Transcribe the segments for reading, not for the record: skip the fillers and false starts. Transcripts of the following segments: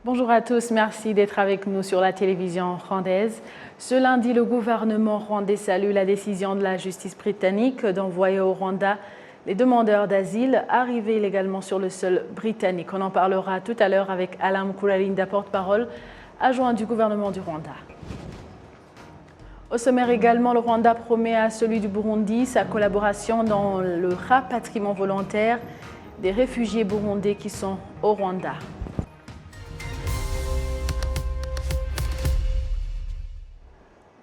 Bonjour à tous, merci d'être avec nous sur la télévision rwandaise. Ce lundi, le gouvernement rwandais salue la décision de la justice britannique d'envoyer au Rwanda les demandeurs d'asile arrivés illégalement sur le sol britannique. On en parlera tout à l'heure avec Alain Mukuralinda, porte-parole adjoint du gouvernement du Rwanda. Au sommaire également, le Rwanda promet à celui du Burundi sa collaboration dans le rapatriement volontaire des réfugiés burundais qui sont au Rwanda.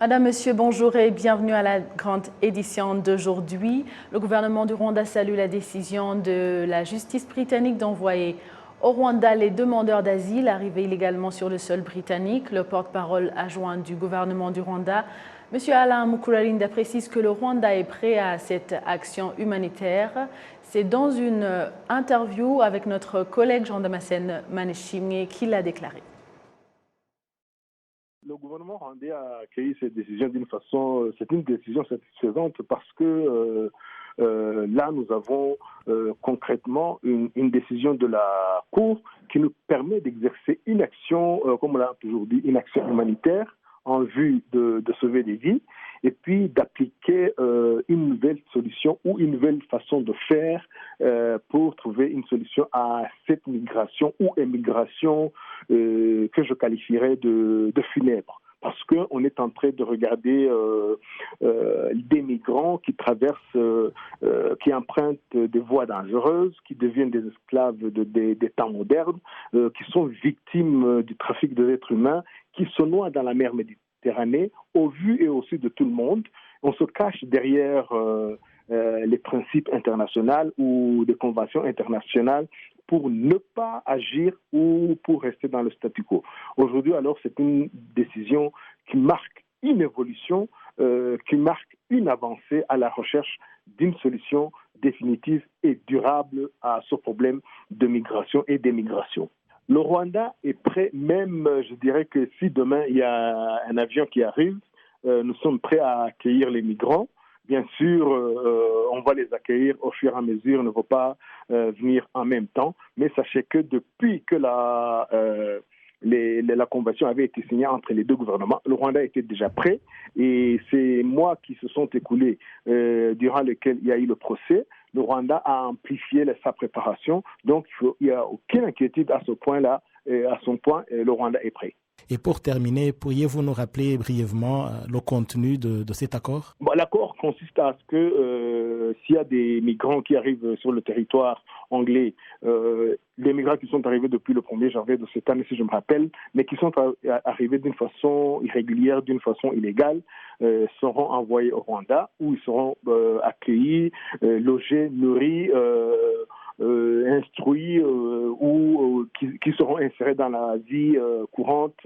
Madame, Monsieur, bonjour et bienvenue à la grande édition d'aujourd'hui. Le gouvernement du Rwanda salue la décision de la justice britannique d'envoyer au Rwanda les demandeurs d'asile arrivés illégalement sur le sol britannique. Le porte-parole adjoint du gouvernement du Rwanda, Monsieur Alain Mukuralinda, précise que le Rwanda est prêt à cette action humanitaire. C'est dans une interview avec notre collègue Jean-Damascène Maneshimwe qu'il l'a déclaré. Le gouvernement rwandais a accueilli cette décision d'une façon, c'est une décision satisfaisante parce que là nous avons concrètement une décision de la Cour qui nous permet d'exercer une action, comme on l'a toujours dit, une action humanitaire en vue de sauver des vies et puis d'appliquer une nouvelle solution ou une nouvelle façon de faire pour trouver une solution à cette migration ou émigration que je qualifierais de funèbre. Parce qu'on est en train de regarder des migrants qui traversent, qui empruntent des voies dangereuses, qui deviennent des esclaves des temps modernes, qui sont victimes du trafic de l'être humain, qui se noient dans la mer Méditerranée, au vu et au su de tout le monde. On se cache derrière les principes internationaux ou des conventions internationales pour ne pas agir ou pour rester dans le statu quo. Aujourd'hui, alors, c'est une décision qui marque une évolution, qui marque une avancée à la recherche d'une solution définitive et durable à ce problème de migration et d'émigration. Le Rwanda est prêt, même, je dirais que si demain il y a un avion qui arrive, nous sommes prêts à accueillir les migrants. Bien sûr, on va les accueillir au fur et à mesure, on ne va pas venir en même temps. Mais sachez que depuis que la convention avait été signée entre les deux gouvernements, le Rwanda était déjà prêt. Et ces mois qui se sont écoulés, durant lesquels il y a eu le procès, le Rwanda a amplifié sa préparation. Donc, il n'y a aucune inquiétude à ce point-là. À son point, le Rwanda est prêt. Et pour terminer, pourriez-vous nous rappeler brièvement le contenu de cet accord ? L'accord consiste à ce que s'il y a des migrants qui arrivent sur le territoire anglais, les migrants qui sont arrivés depuis le 1er janvier de cette année, si je me rappelle, mais qui sont arrivés d'une façon irrégulière, d'une façon illégale, seront envoyés au Rwanda où ils seront accueillis, logés, nourris, instruits ou qui seront insérés dans la vie courante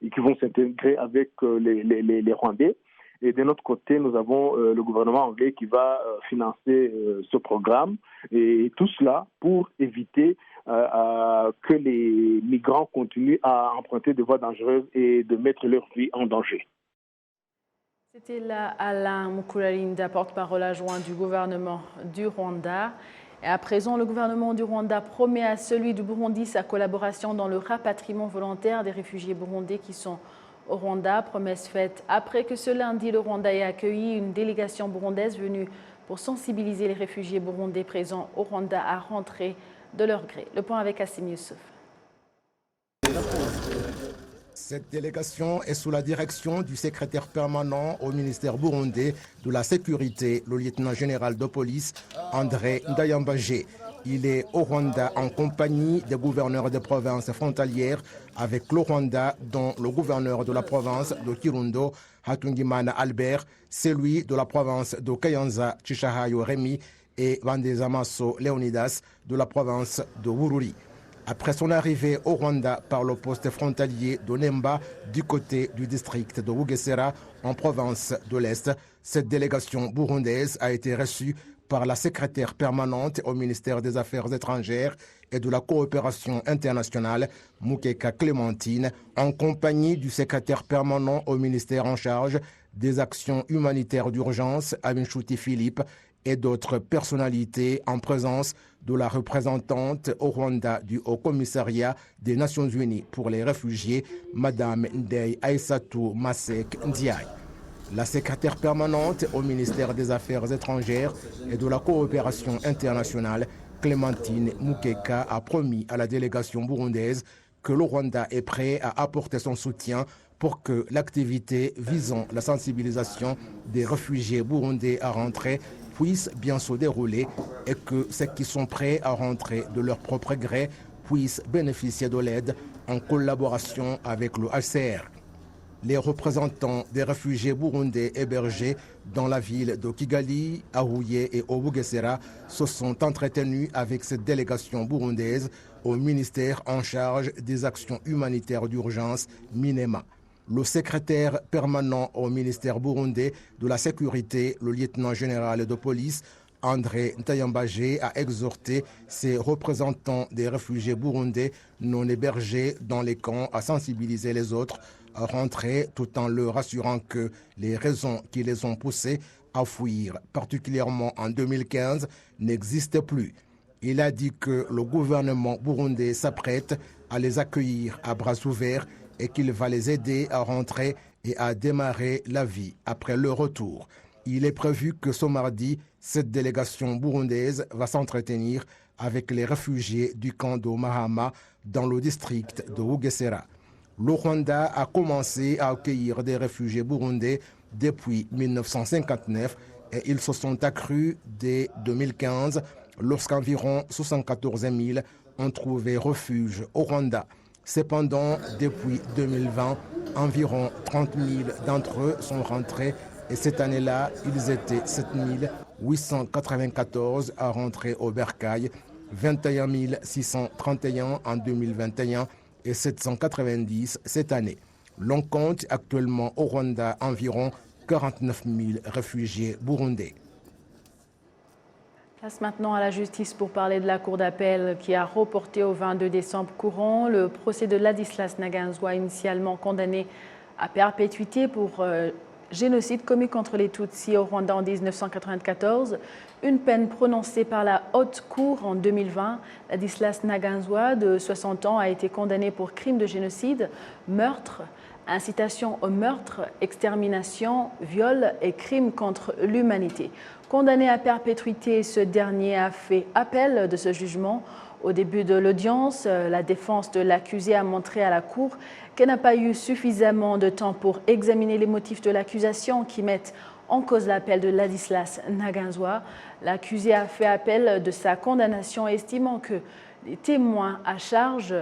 et qui vont s'intégrer avec les Rwandais. Et de notre côté, nous avons le gouvernement anglais qui va financer ce programme et tout cela pour éviter que les migrants continuent à emprunter des voies dangereuses et de mettre leur vie en danger. C'était là Alain Mukuralinda, porte-parole adjoint du gouvernement du Rwanda. Et à présent, le gouvernement du Rwanda promet à celui du Burundi sa collaboration dans le rapatriement volontaire des réfugiés burundais qui sont au Rwanda. Promesse faite après que ce lundi, le Rwanda ait accueilli une délégation burundaise venue pour sensibiliser les réfugiés burundais présents au Rwanda à rentrer de leur gré. Le point avec Assim Youssouf. Cette délégation est sous la direction du secrétaire permanent au ministère burundais de la Sécurité, le lieutenant-général de police André Ndayambaje. Il est au Rwanda en compagnie des gouverneurs des provinces frontalières avec le Rwanda, dont le gouverneur de la province de Kirundo, Hatungimana Albert, celui de la province de Kayanza, Chichahayo Remi, et Vandezamaso Leonidas de la province de Bururi. Après son arrivée au Rwanda par le poste frontalier de Nemba du côté du district de Bugesera en province de l'Est, cette délégation burundaise a été reçue par la secrétaire permanente au ministère des Affaires étrangères et de la coopération internationale, Mukeka Clémentine, en compagnie du secrétaire permanent au ministère en charge des actions humanitaires d'urgence, Aminchouti Philippe, et d'autres personnalités en présence de la représentante au Rwanda du Haut-Commissariat des Nations Unies pour les réfugiés, Mme Ndeye Aïssatou Masek Ndiaye. La secrétaire permanente au ministère des Affaires étrangères et de la coopération internationale, Clémentine Mukeka, a promis à la délégation burundaise que le Rwanda est prêt à apporter son soutien pour que l'activité visant la sensibilisation des réfugiés burundais à rentrer puisse bien se dérouler et que ceux qui sont prêts à rentrer de leur propre gré puissent bénéficier de l'aide en collaboration avec le HCR. Les représentants des réfugiés burundais hébergés dans la ville de Kigali, à Huye et au Bugesera se sont entretenus avec cette délégation burundaise au ministère en charge des actions humanitaires d'urgence, MINEMA. Le secrétaire permanent au ministère burundais de la sécurité, le lieutenant-général de police, André Ntayambagé, a exhorté ses représentants des réfugiés burundais non hébergés dans les camps à sensibiliser les autres à rentrer, tout en leur assurant que les raisons qui les ont poussés à fuir, particulièrement en 2015, n'existent plus. Il a dit que le gouvernement burundais s'apprête à les accueillir à bras ouverts et qu'il va les aider à rentrer et à démarrer la vie après leur retour. Il est prévu que ce mardi, cette délégation burundaise va s'entretenir avec les réfugiés du camp de Mahama dans le district de Bugesera. Le Rwanda a commencé à accueillir des réfugiés burundais depuis 1959 et ils se sont accrus dès 2015 lorsqu'environ 74 000 ont trouvé refuge au Rwanda. Cependant, depuis 2020, environ 30 000 d'entre eux sont rentrés et cette année-là, ils étaient 7 894 à rentrer au Bercail, 21 631 en 2021 et 790 cette année. L'on compte actuellement au Rwanda environ 49 000 réfugiés burundais. Place maintenant à la justice pour parler de la Cour d'appel qui a reporté au 22 décembre courant le procès de Ladislas Ntaganzwa, initialement condamné à perpétuité pour génocide commis contre les Tutsis au Rwanda en 1994. Une peine prononcée par la Haute Cour en 2020. Ladislas Ntaganzwa, de 60 ans, a été condamné pour crime de génocide, meurtre, incitation au meurtre, extermination, viol et crime contre l'humanité. Condamné à perpétuité, ce dernier a fait appel de ce jugement. Au début de l'audience, la défense de l'accusé a montré à la Cour qu'elle n'a pas eu suffisamment de temps pour examiner les motifs de l'accusation qui mettent en cause l'appel de Ladislas Ntaganzwa. L'accusé a fait appel de sa condamnation, estimant que les témoins à charge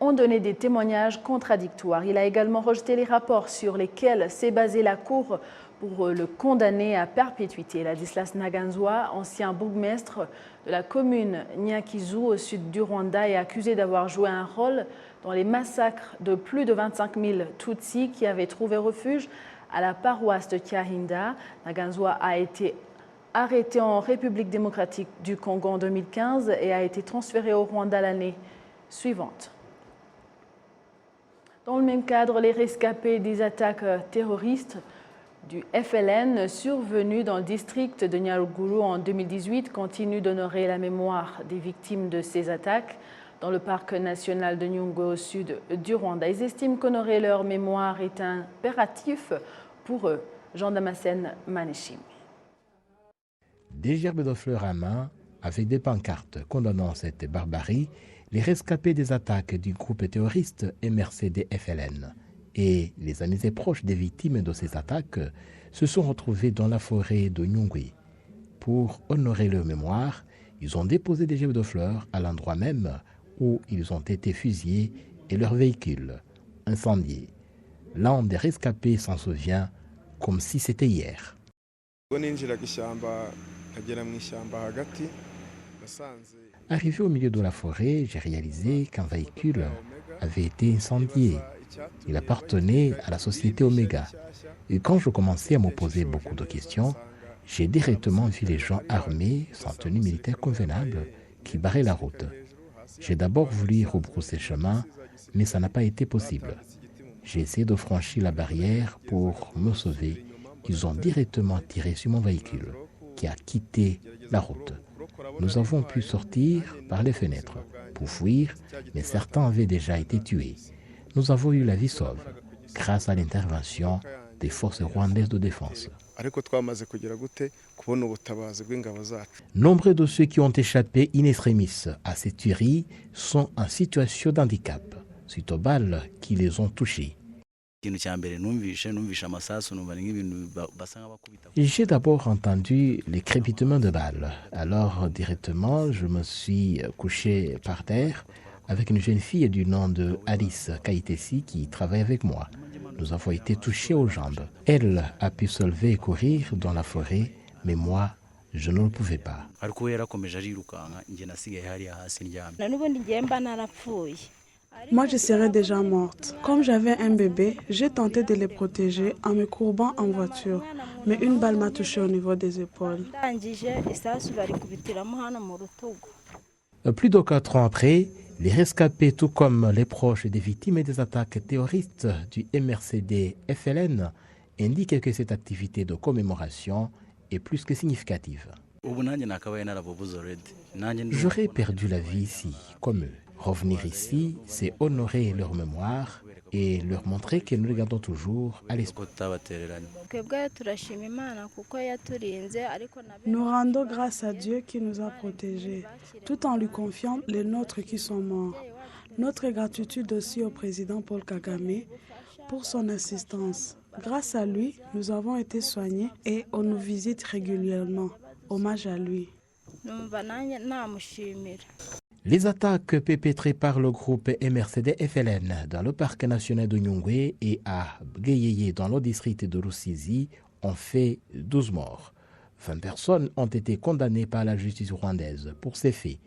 ont donné des témoignages contradictoires. Il a également rejeté les rapports sur lesquels s'est basée la Cour pour le condamner à perpétuité. Ladislas Ntaganzwa, ancien bourgmestre de la commune Nyakizu au sud du Rwanda, est accusé d'avoir joué un rôle dans les massacres de plus de 25 000 Tutsis qui avaient trouvé refuge à la paroisse de Kyahinda. Ntaganzwa a été arrêté en République démocratique du Congo en 2015 et a été transféré au Rwanda l'année suivante. Dans le même cadre, les rescapés des attaques terroristes du FLN survenues dans le district de Nyaruguru en 2018 continuent d'honorer la mémoire des victimes de ces attaques. Dans le parc national de Nyungwe au sud du Rwanda, ils estiment qu'honorer leur mémoire est impératif pour eux. Jean Damascène Maneshim. Des gerbes de fleurs à main, avec des pancartes condamnant cette barbarie, les rescapés des attaques du groupe terroriste MRC des FLN et les amis et proches des victimes de ces attaques se sont retrouvés dans la forêt de Nyungwe. Pour honorer leur mémoire, ils ont déposé des gerbes de fleurs à l'endroit même où ils ont été fusillés et leurs véhicules incendiés. L'un des rescapés s'en souvient comme si c'était hier. Arrivé au milieu de la forêt, j'ai réalisé qu'un véhicule avait été incendié. Il appartenait à la société Omega. Et quand je commençais à me poser beaucoup de questions, j'ai directement vu les gens armés, sans tenue militaire convenable, qui barraient la route. J'ai d'abord voulu rebrousser chemin, mais ça n'a pas été possible. J'ai essayé de franchir la barrière pour me sauver. Ils ont directement tiré sur mon véhicule. qui a quitté la route. Nous avons pu sortir par les fenêtres pour fuir, mais certains avaient déjà été tués. Nous avons eu la vie sauve grâce à l'intervention des forces rwandaises de défense. Nombre de ceux qui ont échappé in extremis à ces tueries sont en situation d'handicap, suite aux balles qui les ont touchés. J'ai d'abord entendu les crépitements de balles. Alors, directement, je me suis couché par terre avec une jeune fille du nom de Alice Kaitesi qui travaille avec moi. Nous avons été touchés aux jambes. Elle a pu se lever et courir dans la forêt, mais moi, je ne le pouvais pas. Moi, je serais déjà morte. Comme j'avais un bébé, j'ai tenté de les protéger en me courbant en voiture, mais une balle m'a touché au niveau des épaules. Plus de 4 ans après, les rescapés, tout comme les proches des victimes des attaques terroristes du MRCD-FLN, indiquent que cette activité de commémoration est plus que significative. J'aurais perdu la vie ici, comme eux. Revenir ici, c'est honorer leur mémoire et leur montrer que nous les gardons toujours à l'esprit. Nous rendons grâce à Dieu qui nous a protégés, tout en lui confiant les nôtres qui sont morts. Notre gratitude aussi au président Paul Kagame pour son assistance. Grâce à lui, nous avons été soignés et on nous visite régulièrement. Hommage à lui. Les attaques perpétrées par le groupe MRCD-FLN dans le parc national de Nyungwe et à Bgeyeye dans le district de Rusizi ont fait 12 morts. 20 personnes ont été condamnées par la justice rwandaise pour ces faits.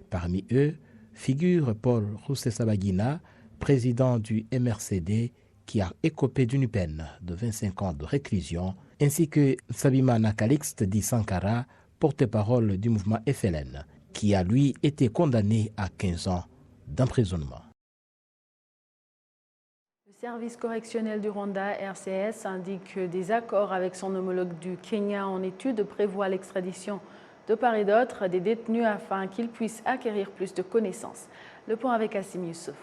Parmi eux figure Paul Rusesabagina, président du MRCD, qui a écopé d'une peine de 25 ans de réclusion, ainsi que Sabimana Calixte dit Sankara, porte-parole du mouvement FLN, qui a lui été condamné à 15 ans d'emprisonnement. Le service correctionnel du Rwanda, RCS, indique que des accords avec son homologue du Kenya en étude prévoient l'extradition de part et d'autre des détenus afin qu'ils puissent acquérir plus de connaissances. Le point avec Assim Youssouf.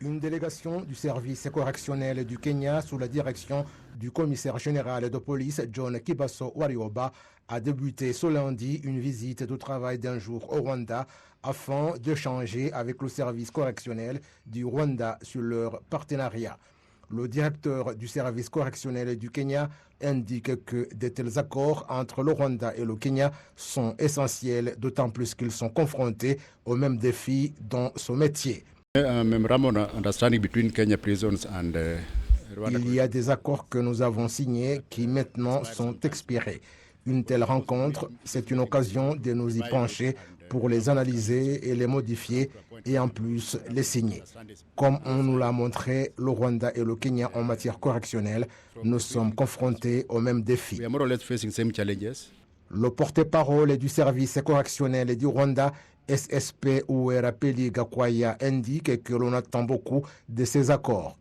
Une délégation du service correctionnel du Kenya sous la direction du commissaire général de police John Kibaso Warioba a débuté ce lundi une visite de travail d'un jour au Rwanda afin d'échanger avec le service correctionnel du Rwanda sur leur partenariat. Le directeur du service correctionnel du Kenya indique que de tels accords entre le Rwanda et le Kenya sont essentiels, d'autant plus qu'ils sont confrontés aux mêmes défis dans ce métier. Il y a des accords que nous avons signés qui maintenant sont expirés. Une telle rencontre, c'est une occasion de nous y pencher pour les analyser et les modifier et en plus les signer. Comme on nous l'a montré, le Rwanda et le Kenya en matière correctionnelle, nous sommes confrontés aux mêmes défis. Le porte-parole du service correctionnel du Rwanda, SSP Uwera Peli Gakwaya, indique que l'on attend beaucoup de ces accords.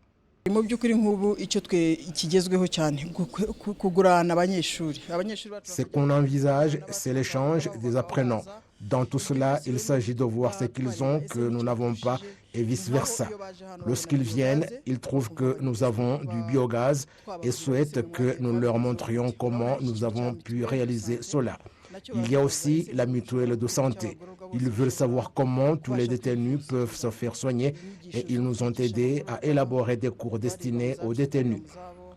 Ce qu'on envisage, c'est l'échange des apprenants. Dans tout cela, il s'agit de voir ce qu'ils ont que nous n'avons pas et vice-versa. Lorsqu'ils viennent, ils trouvent que nous avons du biogaz et souhaitent que nous leur montrions comment nous avons pu réaliser cela. Il y a aussi la mutuelle de santé. Ils veulent savoir comment tous les détenus peuvent se faire soigner et ils nous ont aidés à élaborer des cours destinés aux détenus.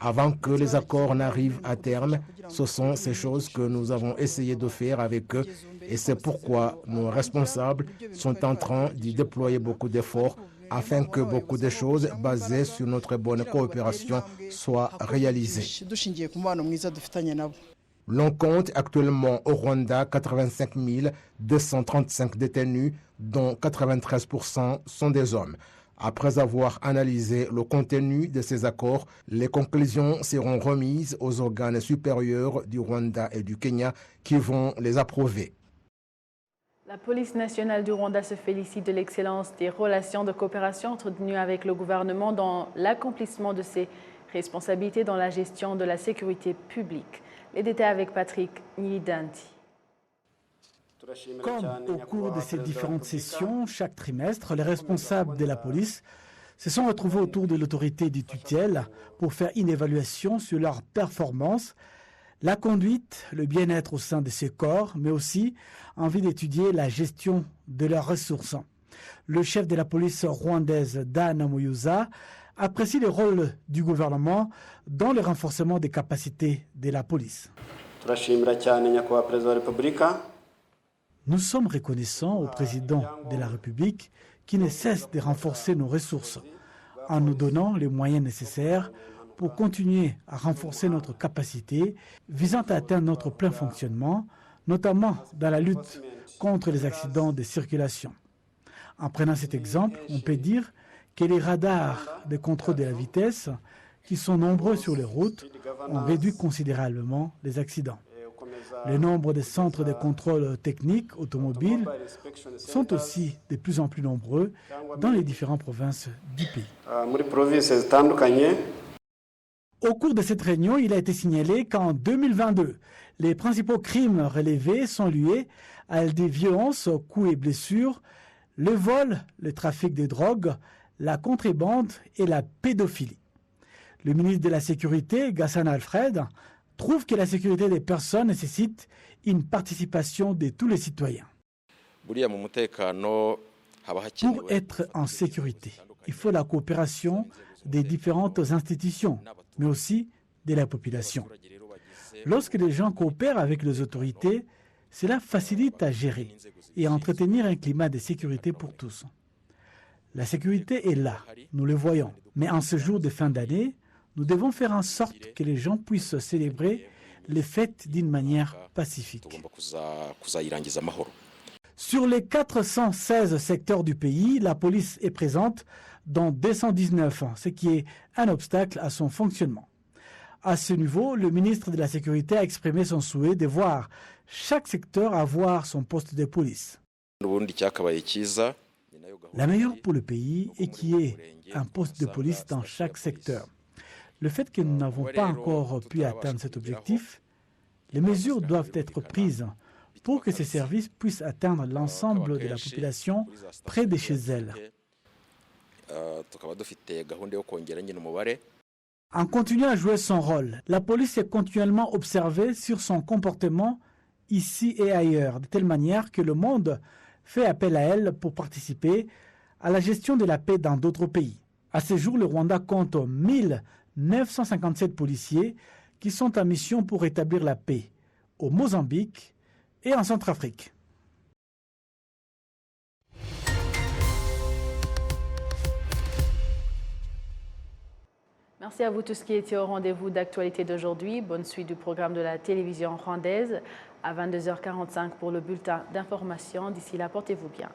Avant que les accords n'arrivent à terme, ce sont ces choses que nous avons essayé de faire avec eux et c'est pourquoi nos responsables sont en train d'y déployer beaucoup d'efforts afin que beaucoup de choses basées sur notre bonne coopération soient réalisées. L'on compte actuellement au Rwanda 85 235 détenus, dont 93% sont des hommes. Après avoir analysé le contenu de ces accords, les conclusions seront remises aux organes supérieurs du Rwanda et du Kenya qui vont les approuver. La police nationale du Rwanda se félicite de l'excellence des relations de coopération entretenues avec le gouvernement dans l'accomplissement de ses responsabilité dans la gestion de la sécurité publique. Les détails avec Patrick Nidanti. Comme au cours de ces différentes sessions, chaque trimestre, les responsables de la police se sont retrouvés autour de l'autorité du tutelle pour faire une évaluation sur leur performance, la conduite, le bien-être au sein de ces corps, mais aussi envie d'étudier la gestion de leurs ressources. Le chef de la police rwandaise, Dan Muyuza, apprécie le rôle du gouvernement dans le renforcement des capacités de la police. Nous sommes reconnaissants au président de la République qui ne cesse de renforcer nos ressources en nous donnant les moyens nécessaires pour continuer à renforcer notre capacité visant à atteindre notre plein fonctionnement, notamment dans la lutte contre les accidents de circulation. En prenant cet exemple, on peut dire que les radars de contrôle de la vitesse, qui sont nombreux sur les routes, ont réduit considérablement les accidents. Le nombre de centres de contrôle technique automobile sont aussi de plus en plus nombreux dans les différentes provinces du pays. Au cours de cette réunion, il a été signalé qu'en 2022, les principaux crimes relevés sont liés à des violences, coups et blessures, le vol, le trafic de drogue, la contrebande et la pédophilie. Le ministre de la Sécurité, Gassan Alfred, trouve que la sécurité des personnes nécessite une participation de tous les citoyens. Pour être en sécurité, il faut la coopération des différentes institutions, mais aussi de la population. Lorsque les gens coopèrent avec les autorités, cela facilite à gérer et à entretenir un climat de sécurité pour tous. La sécurité est là, nous le voyons, mais en ce jour de fin d'année, nous devons faire en sorte que les gens puissent célébrer les fêtes d'une manière pacifique. Sur les 416 secteurs du pays, la police est présente dans 219, ce qui est un obstacle à son fonctionnement. À ce niveau, le ministre de la Sécurité a exprimé son souhait de voir chaque secteur avoir son poste de police. La meilleure pour le pays est qu'il y ait un poste de police dans chaque secteur. Le fait que nous n'avons pas encore pu atteindre cet objectif, les mesures doivent être prises pour que ces services puissent atteindre l'ensemble de la population près de chez elles. En continuant à jouer son rôle, la police est continuellement observée sur son comportement ici et ailleurs, de telle manière que le monde fait appel à elle pour participer à la gestion de la paix dans d'autres pays. À ce jour, le Rwanda compte 1957 policiers qui sont en mission pour rétablir la paix au Mozambique et en Centrafrique. Merci à vous tous qui étiez au rendez-vous d'actualité d'aujourd'hui. Bonne suite du programme de la télévision rwandaise à 22h45 pour le bulletin d'information. D'ici là, portez-vous bien.